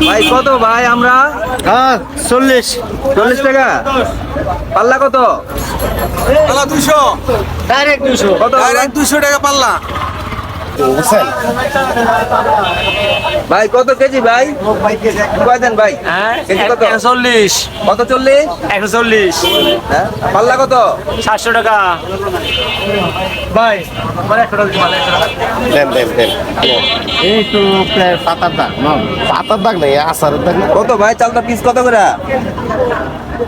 ভাই কত ভাই আমরা? 40 40 টাকা পাল্লা কত? পাল্লা 200 ডাইরেক্ট 200 কত ডাইরেক্ট 200 টাকা পাল্লা। বুঝছেন ভাই কত কেজি ভাই? কয় দেন ভাই? কেজি কত? 140 কত 40? 140 হ্যাঁ পাল্লা কত? 700 টাকা ভাই। দেন দেন দেন এই তো প্রায় 7-8 দাগ না 7-8 দাগ নাই আসারের দাগ না কত ভাই চালটা পিস কত করে?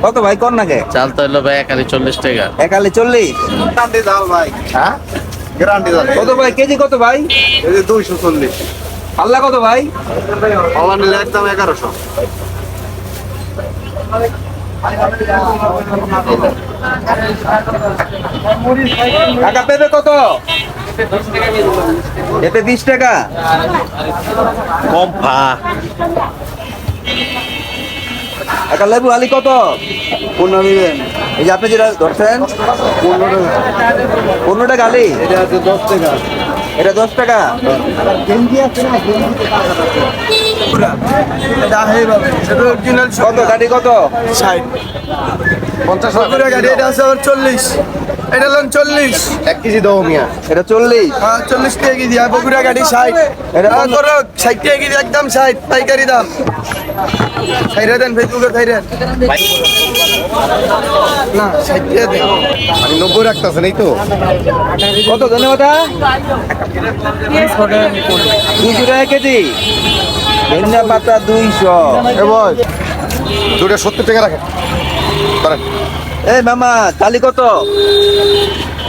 কত ভাই কোন নাকি? চাল তো হলো ভাই একালি 40 টাকা। একালে 40? গ্যারান্টি দাও ভাই হ্যাঁ গ্যারান্টি দাও কত ভাই কেজি কত ভাই? এই যে 240 পাল্লা কত ভাই? পাল্লা নিলে একদম 1100 টাকা পেবে কত? এতে 20 টাকা। কম ভা একটা লেবু আলি কত? 15 নেবেন এই যে আপনি যেটা ধরছেন 15 টাকা আলি। এটা আছে 10 টাকা এটা 10 টাকা। সেটা অরিজিনাল কত গাড়ি কত? 60 50 বগুড়া গাড়ি এটা আছে আবার 40 এটা হলো 40 1 কেজি দাও মিয়া এটা 40। 40 টাকা কেজি আর বগুড়া গাড়ি 60 এটা এটা করো 60 টাকা কেজি একদম 60 পাইকারি দাম ছাইরা দেন ফেসবুকে ছাইরেন না 60 টাকা দেন আমি 90 রাখতাছেন এই তো কত ধন্যবাদ? 200 টাকা কেজি। ধনিয়া পাতা 200। এ ভাই দুটো 70 টাকা রাখেন করেন এই মামা কালি কত?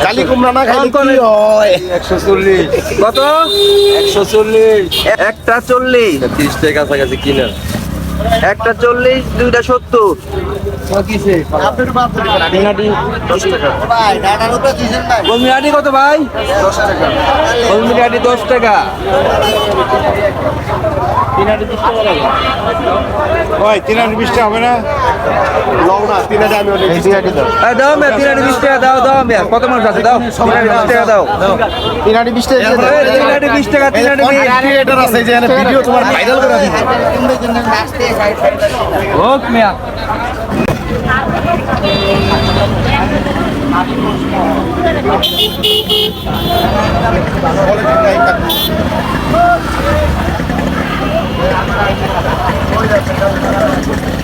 কালি কুমড়া না খাইলে কি হয় 140 কত? 140 একটা 40। 30 টাকা কাছাকাছি কিনা একটা 40 দুইটা 70। আপনার বাপ দিবেন আড়ি 10 টাকা ভাই ডাটার উপরে দিবেন ভাই কলমি আটি কত ভাই? 10 টাকা কলমি আটি 10 টাকা। ওই 320 টাকা হবে না লও না 3 টাকা আমি অনেক 20 টাকা দাও এই দাও মিয়া 3 আটি 20 টাকা দাও দাও মিয়া কত মাছ আছে দাও 3 আটি 20 টাকা দাও। 3 টাকা 20 টাকা দিয়ে দাও 3 আটি 20 টাকা 3 আটি 20। ক্রিয়েটর আছে যে এখানে ভিডিও তোমার ভাইরাল করে দিবে হোক মিয়া। বলে দিন